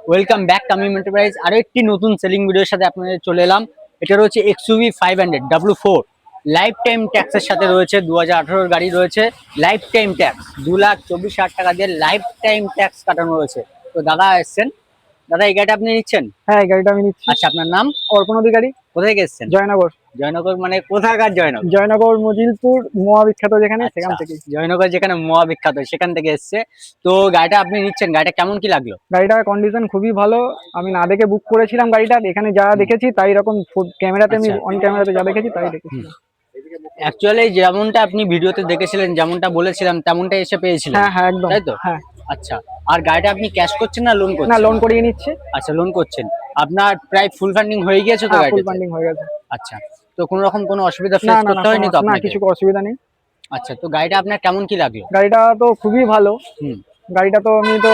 Welcome back Tamim enterprise. আরো একটি নতুন সেলিং ভিডিওর সাথে আপনাদের চলে এলাম। এটা রয়েছে XUV 500 W4 লাইফ টাইম ট্যাক্সের সাথে রয়েছে। 2018 গাড়ি রয়েছে, লাইফ টাইম ট্যাক্স 2,24,000 টাকা দিয়ে লাইফ টাইম ট্যাক্স কাটানো রয়েছে। তো দাদা এসছেন, দাদা এই গাড়িটা আপনি নিচ্ছেন? হ্যাঁ, এই গাড়িটা আমি নিচ্ছি। আচ্ছা, আপনার নাম? অর্পণ অধিকারী। কোথায় গেছেন? জয়নগর। জয়নগর মানে কোথাকার জয়নগর? জয়নগর মজিলপুর মোয়া বিখ্যাত যেখানে, সেখান আচ্ছা, থেকে। জয়নগর যেখানে মোয়া বিখ্যাত সেখান থেকে এসছে। তো গাড়িটা আপনি নিচ্ছেন, গাড়িটা কেমন কি লাগলো? গাড়িটার কন্ডিশন খুবই ভালো। আমি না দেখে বুক করেছিলাম গাড়িটা, এখানে যা দেখেছি তাই রকম ক্যামেরাতে, আমি আচ্ছা, অন ক্যামেরাতে যা দেখেছি তাই দেখেছি। অ্যাকচুয়ালি যেমনটা আপনি ভিডিওতে দেখেছিলেন, যেমনটা বলেছিলাম তেমনটাই এসে পেয়েছিলেন, হ্যাঁ হ্যাঁ, একদম। তাই তো? হ্যাঁ। আচ্ছা, আর গাড়িটা আপনি ক্যাশ করছেন না লোন না, করছেন? লোন করিয়ে নিচ্ছে। আচ্ছা, লোন করছেন। আপনার প্রায় ফুল ফান্ডিং হয়ে গিয়েছে তো হ্যাঁ, ফুল গাড়িটাতে? ফান্ডিং হয়ে গেছে। আচ্ছা, তো কোনো রকম কোনো অসুবিধা না ফেস না না, করতে হয়নি তো না আপনাকে? কিছু অসুবিধা নেই। আচ্ছা, তো গাড়িটা আপনার কেমন কি লাগলো? গাড়িটা তো খুবই ভালো। হুম। গাড়িটা তো আমি তো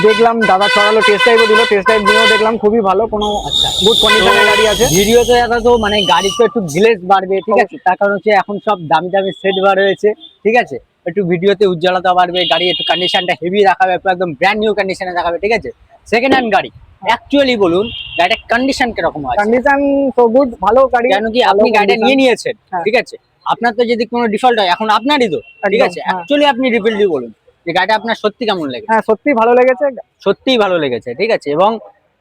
দেখলাম, দাদা চড়ালো, টেস্ট ড্রাইভও দিল, টেস্ট ড্রাইভ দিয়েও দেখলাম খুবই ভালো, কোনো আচ্ছা, গুড কন্ডিশনের গাড়ি আছে। ভিডিওতে দেখা তো মানে গাড়ি তো একটু গ্লেজ বাড়বে, ঠিক আছে? তার কারণ হচ্ছে এখন সব দামি দামি সেট বার হয়েছে, ঠিক আছে? একটু ভিডিওতে উজ্জ্বলতা বাড়বে, গাড়ি একটু কন্ডিশনটা হেভি দেখাবে, একদম ব্র্যান্ড নিউ কন্ডিশনে দেখাবে, ঠিক আছে? সেকেন্ড হ্যান্ড গাড়ি, অ্যাকচুয়ালি বলুন গাড়িটার কন্ডিশন কিরকম আছে? কন্ডিশন তো গুড, ভালো গাড়ি। কেন কি ভালো আপনি গাড়িটা condition। নিয়ে নিয়েছেন, হ্যাঁ। ঠিক আছে? আপনার তো যদি কোনো ডিফল্ট হয় এখন আপনারই তো, ঠিক একদম, আছে? হ্যাঁ। অ্যাকচুয়ালি আপনি রিভিললি বলুন যে গাড়িটা আপনার সত্যি কেমন লেগেছে? হ্যাঁ, সত্যি ভালো লেগেছে। সত্যিই ভালো লেগেছে, ঠিক আছে? এবং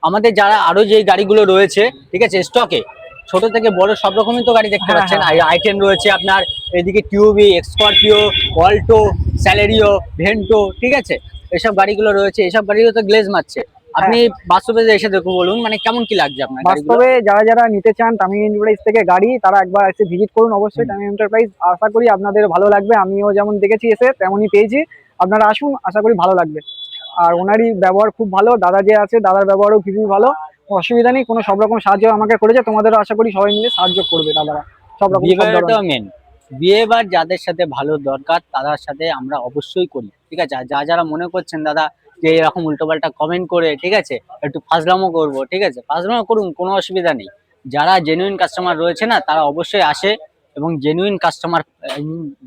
আমাদের যারা আরো যে গাড়িগুলো রয়েছে, ঠিক আছে, স্টকে ছোট থেকে বড় সব রকমই তো গাড়ি দেখতে হ্যাঁ, পাচ্ছেন। হ্যাঁ। i10 রয়েছে আপনার, এদিকে টিউবি, স্করপিও, অল্টো, স্যালেরিও, ভেন্টো, ঠিক আছে? এসব গাড়িগুলো রয়েছে, এসব গাড়িগুলো তো গ্লেজ মারছে। আপনি বাস্তবে যে এসে দেখুন, বলুন মানে কেমন কি লাগছে আপনার গাড়িগুলো? বাস্তবে যারা যারা নিতে চান তামিম এন্টারপ্রাইজ থেকে গাড়ি, তারা একবার এসে ভিজিট করুন অবশ্যই তামিম এন্টারপ্রাইজ। আশা করি আপনাদের ভালো লাগবে, আমিও যেমন দেখেছি এসে তেমনই পেয়েছি। আপনারা আসুন, আশা করি ভালো লাগবে। আর ওনারই ব্যবহার খুব ভালো, দাদা যে আছে দাদার ব্যবহারও খুবই ভালো। অসুবিধা নেই, কোনো সব রকম সাহায্য আমাকে করেছে, তোমাদেরও আশা করি সবাই মিলে সাহায্য করবে দাদারা, সব রকম, সব ধরনের। বিয়েবাড়িটাও মেন, বিয়েবার যাদের সাথে ভালো দরকার তাদের সাথে আমরা অবশ্যই করি, ঠিক আছে? আর যারা মনে করছেন দাদা যে এরকম উল্টোপাল্টা কমেন্ট করে, ঠিক আছে, একটু ফাজলামো করবো, ঠিক আছে, ফাজলামো করুন, কোনো অসুবিধা নেই। যারা জেনুইন কাস্টমার রয়েছে না, তারা অবশ্যই আসে এবং জেনুইন কাস্টমার,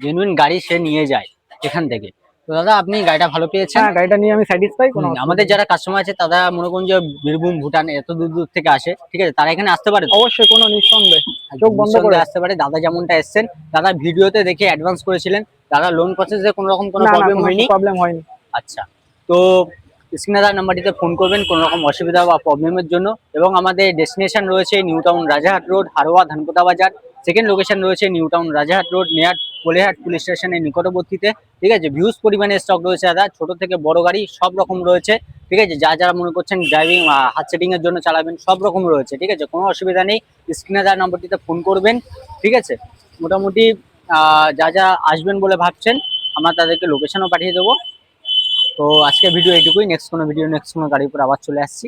জেনুইন গাড়ি সে নিয়ে যায় এখান থেকে। তো দাদা আপনি গাড়িটা ভালো পেয়েছেন? হ্যাঁ, গাড়িটা নিয়ে আমি স্যাটিসফাই, কোনো অসুবিধা আমাদের নেই। যারা কাস্টমার আছে তারা মনে করুন যে বীরভূম, ভুটান এত দূর দূর থেকে আসে, ঠিক আছে, তারা এখানে আসতে পারে তো? অবশ্যই, কোনো নিঃসন্দেহে, চোখ বন্ধ করে। নিঃসন্দেহে আসতে পারে। দাদা যেমনটা এসছেন, দাদা ভিডিওতে দেখে অ্যাডভান্স করেছিলেন, দাদা লোন প্রসেসে কোনো রকম কোনো না না, প্রবলেম কোনো হয়নি? প্রবলেম হয়নি। আচ্ছা, তো স্ক্রিনে দেওয়া নাম্বারটিতে ফোন করবেন কোনো রকম অসুবিধা বা প্রবলেমের জন্য। এবং আমাদের ডেস্টিনেশন রয়েছে New Town Rajarhat road, Haroa Dhanpota Bazar. Second location রয়েছে New Town Rajarhat road, near Kolehat police স্টেশনের নিকটবর্তীতে, ঠিক আছে? ভিউজ পরিমাণে স্টক রয়েছে দাদা, ছোট থেকে বড় গাড়ি সব রকম রয়েছে, ঠিক আছে? যারা মনে করছেন ড্রাইভিং হাত সেটিং এর জন্য চালাবেন, সব রকম রয়েছে, ঠিক আছে? কোনো অসুবিধা নেই, স্ক্রিনে দেওয়া নাম্বারটিতে ফোন করবেন, ঠিক আছে? মোটামুটি যা আসবেন বলে ভাবছেন আমরা তাদেরকে লোকেশনও পাঠিয়ে দেবো। তো আজকে ভিডিও এইটুকুই, নেক্সট কোনো ভিডিও নেক্সট কোনো গাড়ির উপর আবার চলে আসছি।